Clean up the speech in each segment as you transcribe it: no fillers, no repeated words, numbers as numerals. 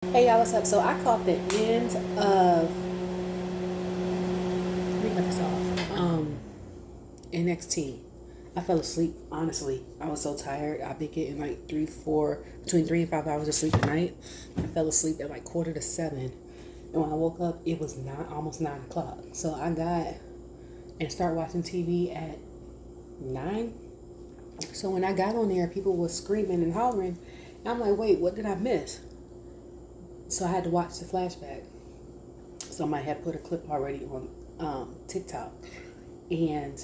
Hey y'all, what's up? So I caught the end of let me cut this off. NXT. I fell asleep, honestly. I was so tired. I've been getting like between 3 and 5 hours of sleep a night. I fell asleep at like 6:45. And when I woke up, it was almost 9 o'clock. So I got and started watching TV at 9. So when I got on there, people were screaming and hollering. And I'm like, wait, what did I miss? So I had to watch the flashback. Somebody had put a clip already on TikTok. And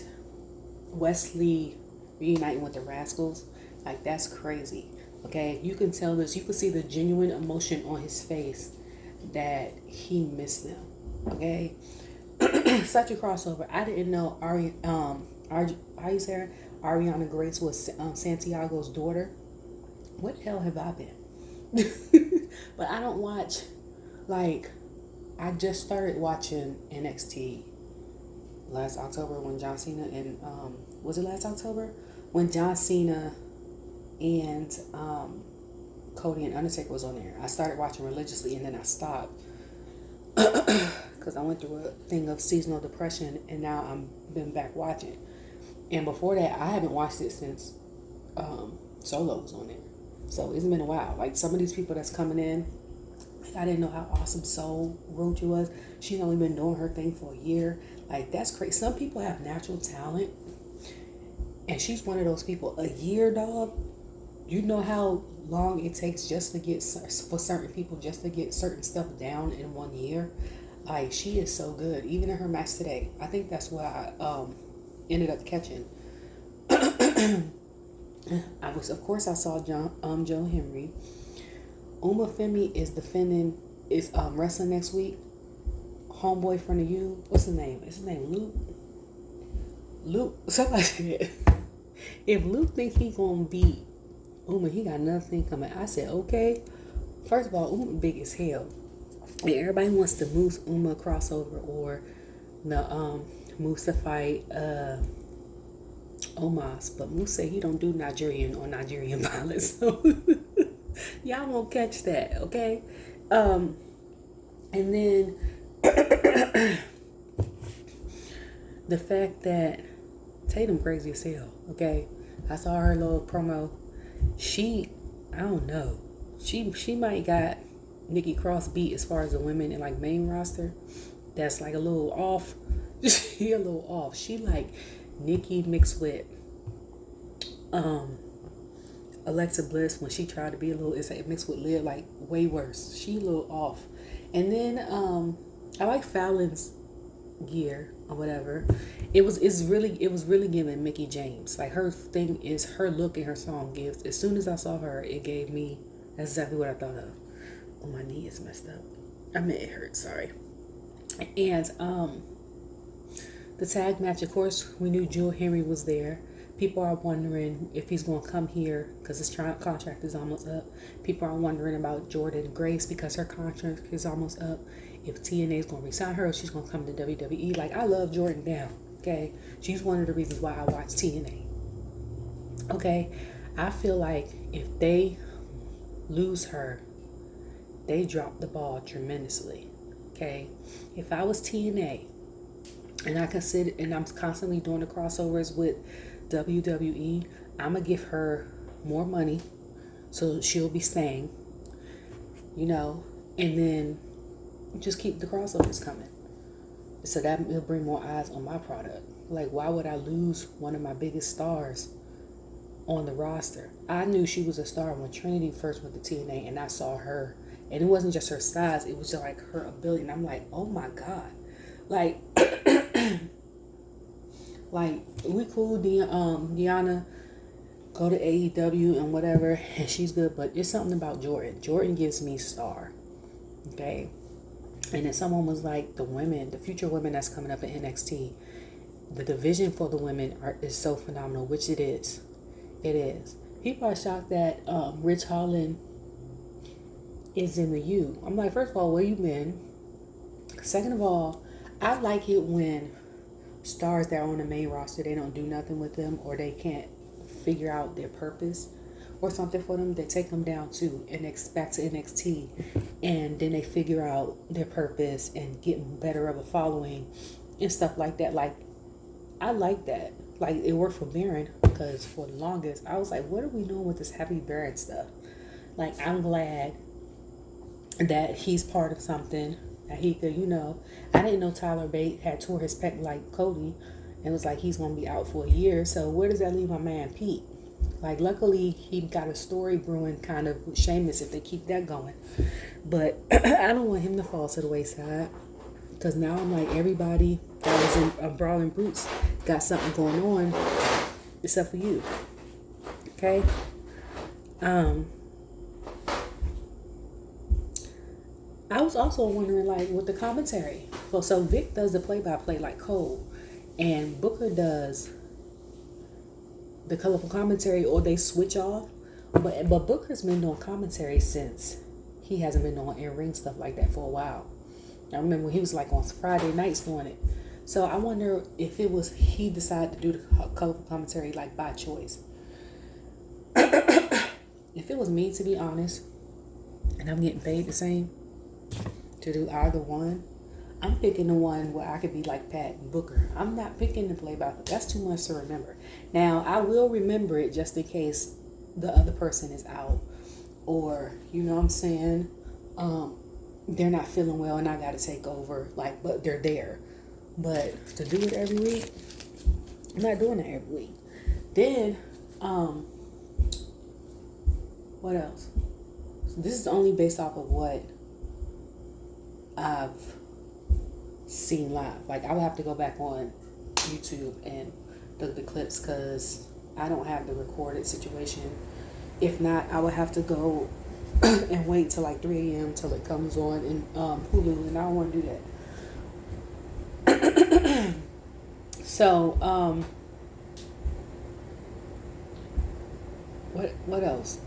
Wes Lee reuniting with the Rascalz. Like, that's crazy. Okay? You can tell this. You can see the genuine emotion on his face that he missed them. Okay? Such a crossover. I didn't know Ariana Grace was Santiago's daughter. What the hell have I been? But I don't watch, like, I just started watching NXT last October when John Cena and, was it last October? When John Cena and Cody and Undertaker was on there. I started watching religiously and then I stopped. Because I went through a thing of seasonal depression and now I've been back watching. And before that, I haven't watched it since Solo was on there. So it's been a while. Like, some of these people that's coming in, I didn't know how awesome Soul Roach was. She's only been doing her thing for a year. Like, that's crazy. Some people have natural talent, and she's one of those people. A year, dog. You know how long it takes just to get, for certain people, just to get certain stuff down in 1 year. Like, she is so good. Even in her match today, I think that's what I ended up catching. I saw Joe Henry. Uma Femi is wrestling next week. Homeboy from the U, what's his name? Is his name Luke, something like that. If Luke think he gonna beat Uma, he got nothing coming. I said, okay. First of all, Uma big as hell. And everybody wants to Moose Uma crossover or the Moose to fight Omos, but Moose said he don't do Nigerian violence, so y'all won't catch that, okay? And then the fact that Tatum crazy as hell, okay? I saw her little promo. I don't know. She might got Nikki Cross beat as far as the women in like main roster. That's like a little off. She a little off. She like Nikki mixed with Alexa Bliss when she tried to be a little, it's like mixed with Liv, like way worse. She a little off. And then I like Fallon's gear or whatever. It was really giving Mickey James. Like, her thing is her look and her song gives. As soon as I saw her, it gave me, that's exactly what I thought of. Oh, my knee is messed up. I mean, it hurts, sorry. And the tag match, of course, we knew Joe Henry was there. People are wondering if he's going to come here because his contract is almost up. People are wondering about Jordan Grace because her contract is almost up. If TNA is going to resign her, or she's going to come to WWE. Like, I love Jordan down, okay? She's one of the reasons why I watch TNA. Okay? I feel like if they lose her, they drop the ball tremendously, okay? If I was TNA, and I'm constantly doing the crossovers with WWE, I'm going to give her more money so she'll be staying, and then just keep the crossovers coming. So that will bring more eyes on my product. Like, why would I lose one of my biggest stars on the roster? I knew she was a star when Trinity first went to TNA, and I saw her. And it wasn't just her size, it was just like her ability. And I'm like, oh my God. Like, like, we cool, Deanna, go to AEW and whatever, and she's good, but it's something about Jordan. Jordan gives me star, okay? And then someone was like, the future women that's coming up in NXT, the division for the women is so phenomenal, which it is. It is. People are shocked that Rich Holland is in the U. I'm like, first of all, where you been? Second of all, I like it when stars that are on the main roster, they don't do nothing with them or they can't figure out their purpose. or something for them, they take them down to back to NXT, and then they figure out their purpose and get better of a following and stuff like that. Like, I like that. Like, it worked for Baron, because for the longest I was like, what are we doing with this Happy Baron stuff? Like, I'm glad that he's part of something that he could, I didn't know Tyler Bate had tore his pec like Cody, and was like, he's gonna be out for a year. So where does that leave my man Pete? Like, luckily he got a story brewing kind of with Sheamus if they keep that going, but I don't want him to fall to the wayside, because now I'm like, everybody that was in Brawling Brutes got something going on except for you. Okay. I was also wondering, like, with the commentary. Well, so Vic does the play-by-play like Cole, and Booker does the colorful commentary, or they switch off. But Booker's been doing commentary since he hasn't been doing in-ring stuff like that for a while. I remember he was like on Friday nights doing it. So I wonder if it was he decided to do the colorful commentary like by choice. If it was me, to be honest, and I'm getting paid the same to do either one, I'm picking the one where I could be like Pat and Booker. I'm not picking the play-by-play. That's too much to remember. Now, I will remember it just in case the other person is out, or, you know what I'm saying, they're not feeling well and I got to take over, like, but they're there. But to do it every week, I'm not doing it every week. Then, what else? This is only based off of what I've seen live. Like, I would have to go back on YouTube and look at the clips, because I don't have the recorded situation. If not, I would have to go and wait till like 3 a.m. till it comes on in Hulu, and I don't want to do that. So, what else?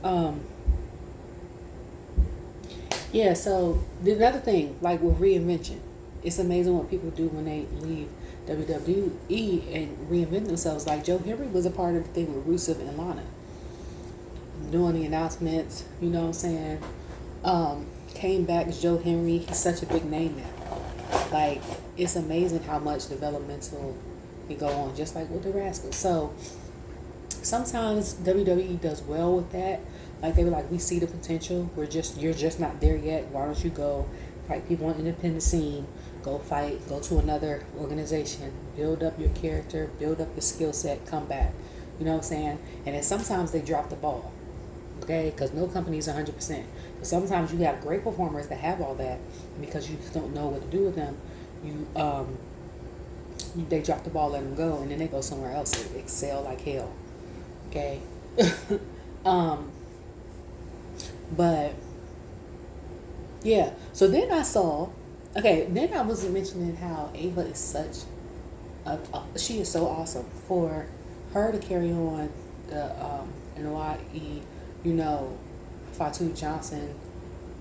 Yeah, so the other thing, like with reinvention, it's amazing what people do when they leave WWE and reinvent themselves. Like Joe Henry was a part of the thing with Rusev and Lana, doing the announcements, you know what I'm saying? Came back as Joe Henry. He's such a big name now. Like, it's amazing how much developmental can go on, just like with the Rascalz. So sometimes WWE does well with that. Like, they were like, we see the potential. You're just not there yet. Why don't you go fight people on the independent scene? Go fight. Go to another organization. Build up your character. Build up your skill set. Come back. You know what I'm saying? And then sometimes they drop the ball. Okay? Because no company is 100%. So sometimes you have great performers that have all that. And because you just don't know what to do with them, they drop the ball, let them go, and then they go somewhere else and excel like hell. Okay? But yeah, so then I saw, then I was mentioning how Ava is such she is so awesome. For her to carry on the NYE, Fatu Johnson,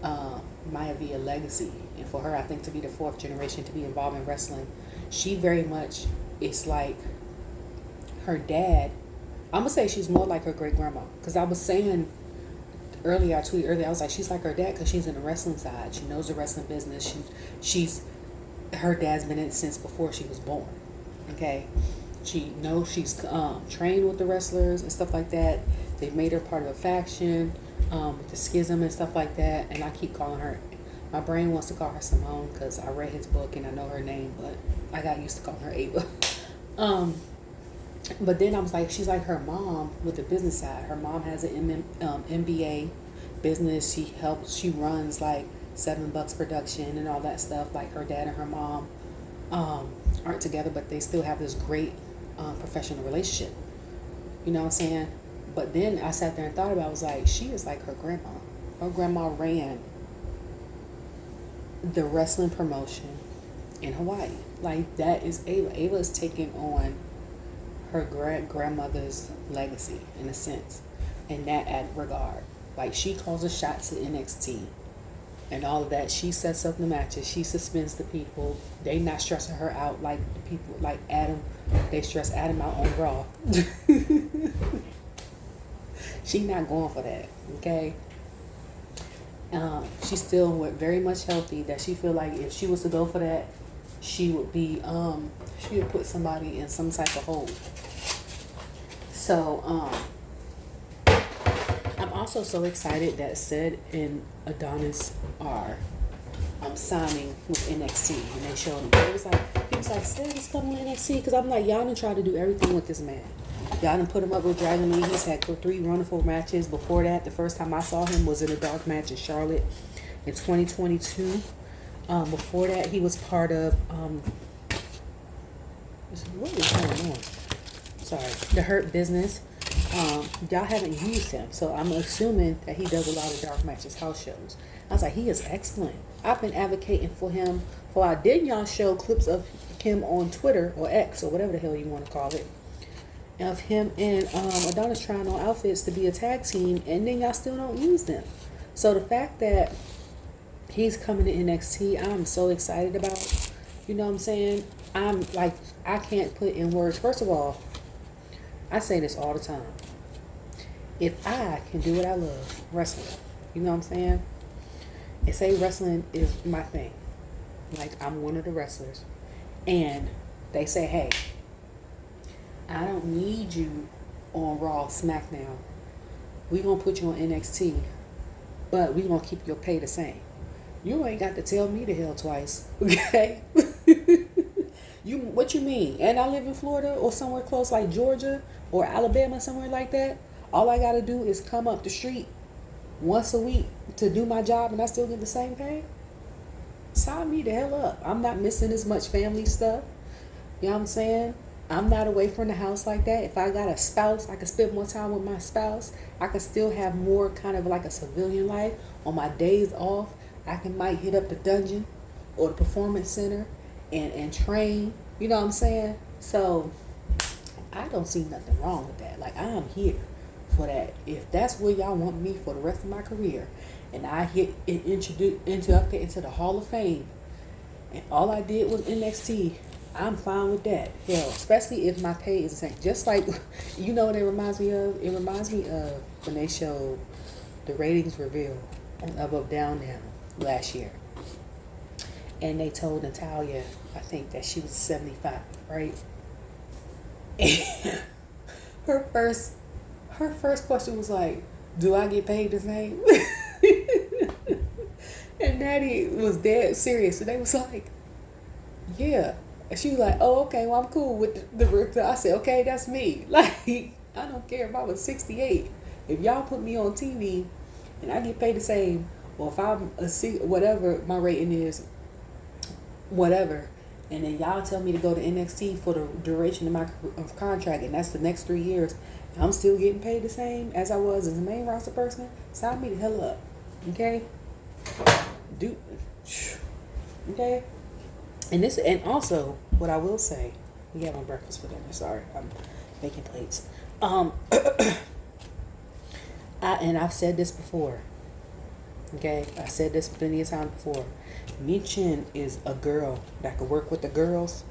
Maya Villa legacy, and for her, I think, to be the fourth generation to be involved in wrestling, she very much is like her dad. I'm gonna say she's more like her great grandma, because I was saying earlier, I tweeted earlier, I was like, she's like her dad because she's in the wrestling side. She knows the wrestling business. Her dad's been in it since before she was born. Okay, she knows, she's trained with the wrestlers and stuff like that. They've made her part of a faction with the schism and stuff like that. And I keep calling her, my brain wants to call her Simone because I read his book and I know her name, but I got used to calling her Ava. But then I was like, she's like her mom with the business side. Her mom has an MBA business. She runs like $7 production and all that stuff. Like, her dad and her mom aren't together, but they still have this great professional relationship. You know what I'm saying? But then I sat there and thought about it. I was like, she is like her grandma. Her grandma ran the wrestling promotion in Hawaii. Like, that is Ava. Ava is taking on her grandmother's legacy, in a sense, in that regard. Like, she calls the shots at NXT and all of that. She sets up the matches. She suspends the people. They not stressing her out like the people like Adam. They stress Adam out on Raw. She not going for that. Okay. She's still very much healthy. That she feel like if she was to go for that, she would be she would put somebody in some type of hold. So I'm also so excited that Ced and Adonis are signing with NXT, and they showed him. He was like, Ced is coming to NXT, because I'm like, y'all done tried to do everything with this man. Y'all done put him up with Dragon Lee. He's had 3 wonderful matches. Before that, the first time I saw him was in a dark match in Charlotte in 2022. Before that, he was part of what is going on? Sorry, the Hurt Business. Y'all haven't used him, so I'm assuming that he does a lot of dark matches, house shows. I was like, he is excellent. I've been advocating for him for a while. Didn't y'all show clips of him on Twitter or X or whatever the hell you want to call it, of him and Adonis trying on outfits to be a tag team, and then y'all still don't use them? So the fact that he's coming to NXT, I'm so excited about. You know what I'm saying? I'm like, I can't put in words. First of all, I say this all the time. If I can do what I love, wrestling, you know what I'm saying? And say wrestling is my thing. Like, I'm one of the wrestlers. And they say, hey, I don't need you on Raw, SmackDown. We're going to put you on NXT, but we're going to keep your pay the same. You ain't got to tell me to hell twice, okay? What you mean? And I live in Florida or somewhere close like Georgia or Alabama, somewhere like that. All I got to do is come up the street once a week to do my job, and I still get the same pay? Sign me the hell up. I'm not missing as much family stuff. You know what I'm saying? I'm not away from the house like that. If I got a spouse, I can spend more time with my spouse. I can still have more kind of like a civilian life. On my days off, might hit up the dungeon or the performance center and train. You know what I'm saying? So I don't see nothing wrong with that. Like, I'm here for that. If that's where y'all want me for the rest of my career, and I get inducted into the Hall of Fame, and all I did was NXT, I'm fine with that. Hell, especially if my pay is the same. Just like, you know what it reminds me of? It reminds me of when they showed the ratings reveal on Up, Down, Down last year. And they told Natalya, I think, that she was 75, right? And her first question was like, do I get paid the same? And Natty was dead serious. And they was like, yeah. And she was like, oh, okay, well, I'm cool with the I said, okay, that's me. Like, I don't care if I was 68. If y'all put me on TV and I get paid the same, or if I'm whatever my rating is, whatever, and then y'all tell me to go to NXT for the duration of my contract, and that's the next 3 years, and I'm still getting paid the same as I was as a main roster person, sign me the hell up. Okay? Okay? And also, what I will say, we having breakfast for dinner. Sorry, I'm making plates. I've said this before. Okay, I said this plenty of times before. Michin is a girl that could work with the girls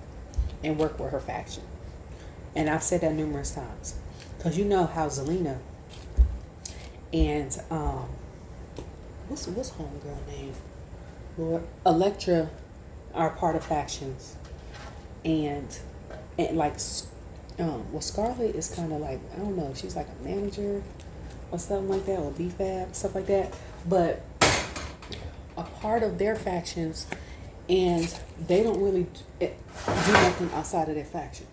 and work with her faction. And I've said that numerous times. Because you know how Zelina and what's homegirl name? Lord, Elektra are part of factions. And like well, Scarlett is kind of like, I don't know, she's like a manager or something like that, or BFAB, stuff like that. But a part of their factions, and they don't really do nothing outside of their faction.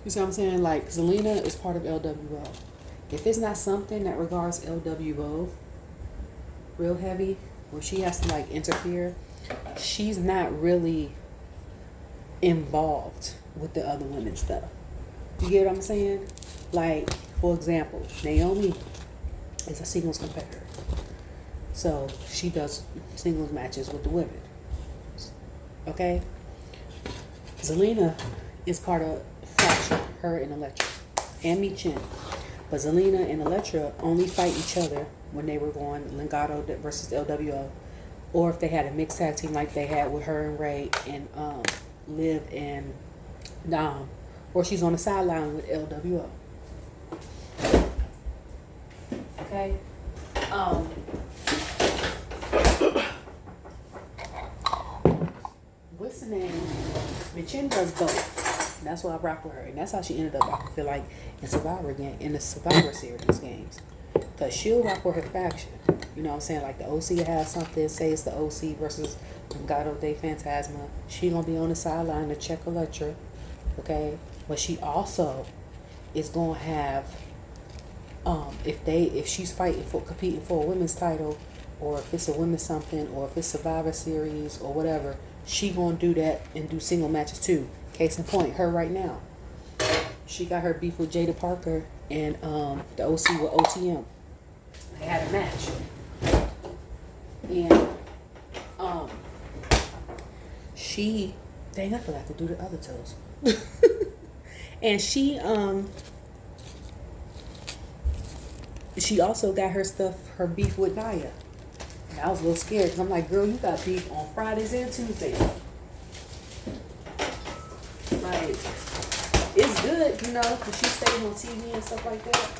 You see what I'm saying? Like, Zelina is part of LWO. If it's not something that regards LWO real heavy, where she has to like interfere, she's not really involved with the other women's stuff. You get what I'm saying? Like, for example, Naomi is a singles competitor. So she does singles matches with the women. Okay? Zelina is part of faction, her and Elektra, and Michin. But Zelina and Elektra only fight each other when they were going Legado versus LWO, or if they had a mixed tag team like they had with her and Ray and Liv and Dom, or she's on the sideline with LWO. Okay. What's the name? Michin does both. That's why I rock with her, and that's how she ended up. I feel like in the Survivor Series games, cause she'll rock with her faction. You know what I'm saying? Like the OC has something, say it's the OC versus Gato de Fantasma. She gonna be on the sideline to check a lecture, okay? But she also is gonna have, if she's competing for a women's title, or if it's a women's something, or if it's Survivor Series or whatever, she gonna do that and do single matches too. Case in point, her right now, she got her beef with Jada Parker and the OC with OTM. They had a match, and I forgot to do the other toes. And she also got her beef with Nia. And I was a little scared because I'm like, girl, you got beef on Fridays and Tuesdays. Like, it's good, you know, because she stays on TV and stuff like that.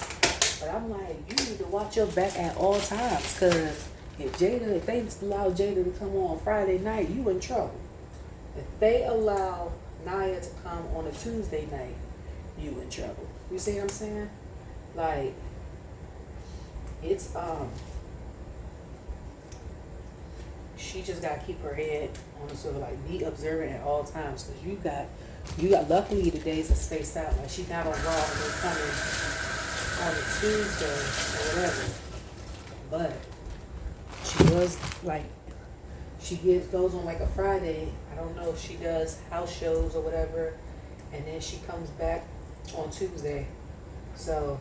But I'm like, you need to watch your back at all times, because if they allow Jada to come on Friday night, you in trouble. If they allow Nia to come on a Tuesday night, you in trouble. You see what I'm saying? Like, it's she just gotta keep her head on the sort of like be observant at all times, because you got luckily the days are spaced out. Like, she's not on Raw and they're coming on a Tuesday or whatever. But she was like, goes on like a Friday. I don't know if she does house shows or whatever, and then she comes back on Tuesday. So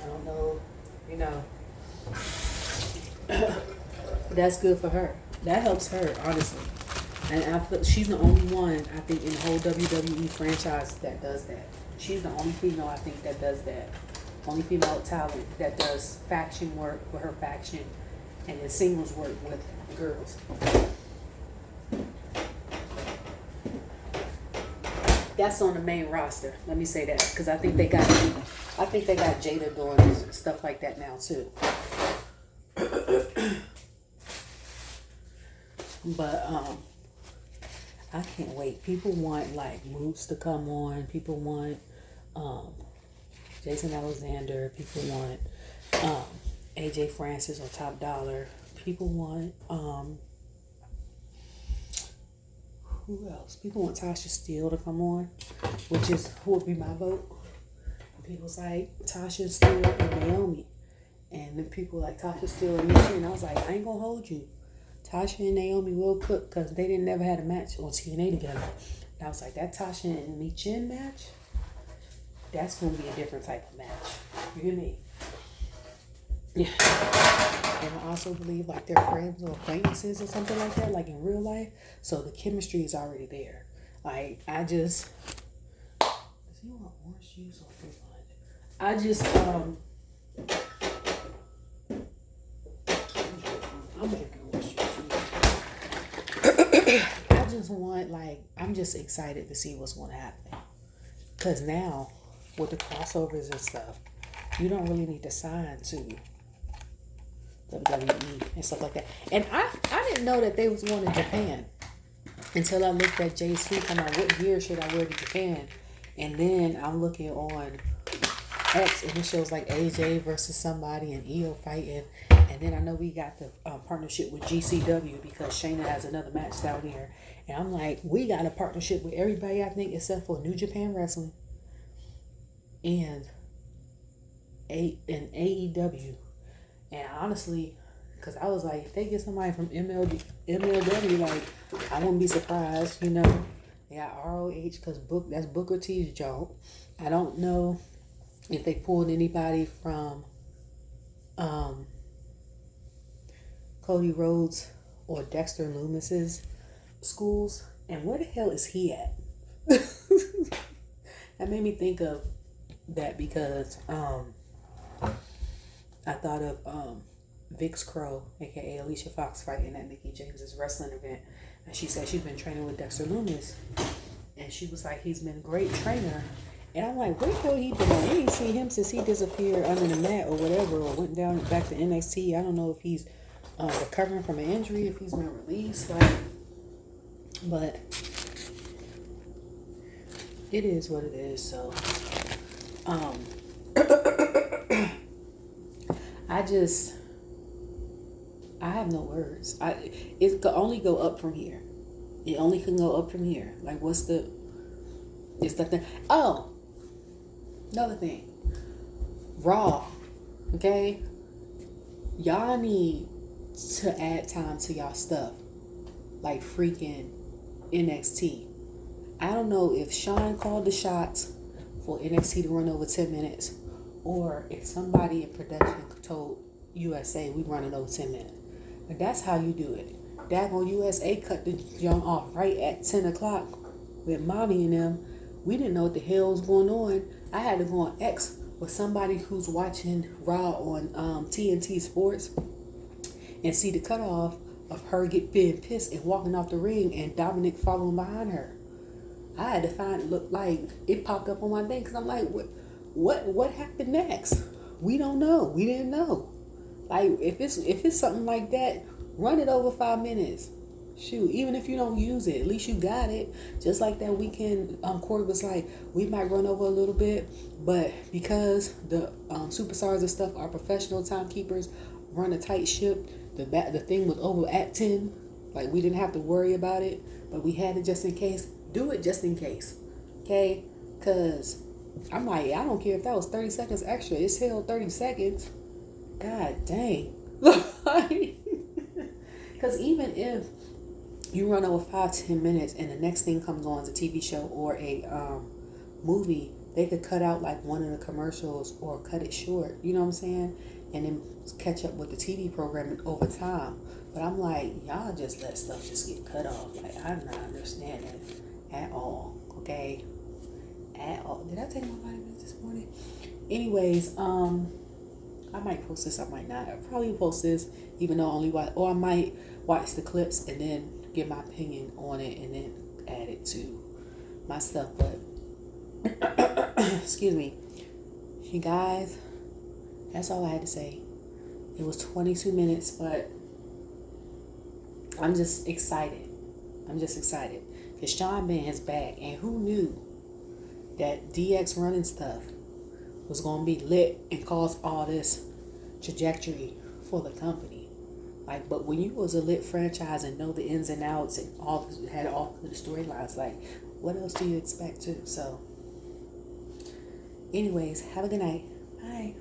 I don't know, you know. That's good for her. That helps her, honestly. And I feel she's the only one, I think, in the whole WWE franchise that does that. She's the only female, I think, that does that. Only female talent that does faction work with her faction and then singles work with the girls. That's on the main roster. Let me say that, because I think they got Jada doing stuff like that now too. But I can't wait. People want like Moots to come on. People want Jason Alexander. People want AJ Francis or Top Dollar. People want who else? People want Tasha Steele to come on, who would be my vote. And people's like Tasha Steele and Naomi, and then people like Tasha Steele and Michin. And I was like, I ain't gonna hold you. Tasha and Naomi will cook, because they didn't never had a match on TNA together. And I was like, that Tasha and Michin match, that's gonna be a different type of match. You hear me? Yeah. And I also believe like they're friends or acquaintances or something like that, like in real life. So the chemistry is already there. Like, does he want orange juice or fruit punch? I'm drinking orange juice. I'm just excited to see what's going to happen. Because now, with the crossovers and stuff, you don't really need to sign to WWE and stuff like that. And I didn't know that they was going to Japan until I looked at JC come out, what gear should I wear to Japan? And then I'm looking on X and it shows like AJ versus somebody and EO fighting. And then I know we got the partnership with GCW because Shayna has another match down there. And I'm like, we got a partnership with everybody, I think, except for New Japan Wrestling and AEW. And honestly, because I was like, if they get somebody from MLW, like, I wouldn't be surprised, you know. They got ROH because that's Booker T's job. I don't know if they pulled anybody from Cody Rhodes or Dexter Loomis's schools. And where the hell is he at? That made me think of that because I thought of Vix Crow, aka Alicia Fox, fighting at Mickie James's wrestling event. And she said she's been training with Dexter Loomis. And she was like, he's been a great trainer. And I'm like, where the hell he been on? We ain't seen him since he disappeared under the mat or whatever, or went down back to NXT. I don't know if he's recovering from an injury, if he's been released, like, but it is what it is. So, I have no words. It could only go up from here. It only can go up from here. Like, it's the thing. Oh, another thing. Raw. Okay? Y'all need to add time to y'all stuff. Like freaking NXT. I don't know if Sean called the shots for NXT to run over 10 minutes, or if somebody in production told USA we running over 10 minutes. But that's how you do it. Daggone USA cut the jump off right at 10 o'clock with mommy and them. We didn't know what the hell was going on. I had to go on X with somebody who's watching Raw on TNT Sports and see the cutoff of her being pissed and walking off the ring and Dominic following behind her. I had to look like it popped up on my thing because I'm like, what happened next? We don't know. We didn't know. Like, if it's something like that, run it over 5 minutes. Shoot, even if you don't use it, at least you got it. Just like that weekend, Corey was like, we might run over a little bit, but because the superstars and stuff are professional timekeepers, run a tight ship, the thing was over at 10. Like, we didn't have to worry about it, but we had it just in case. Do it just in case, okay? Because I'm like, I don't care if that was 30 seconds extra. It's held 30 seconds. God dang. Because even if you run over 5-10 minutes and the next thing comes on as a TV show or a movie, they could cut out like one of the commercials or cut it short, you know what I'm saying? And then catch up with the TV programming over time. But I'm like, y'all just let stuff just get cut off. Like, I'm not understanding at all, okay? At all. Did I take my vitamins this morning? Anyways, I might post this, I might not. I'll probably post this, even though I might watch the clips and then give my opinion on it and then add it to my stuff. But excuse me, you guys, that's all I had to say. It was 22 minutes, but I'm just excited. Because Sean Ben is back, and who knew that DX running stuff was going to be lit and cause all this trajectory for the company. Like, but when you was a lit franchise and know the ins and outs and had all the storylines, like, what else do you expect too? So, anyways, have a good night. Bye.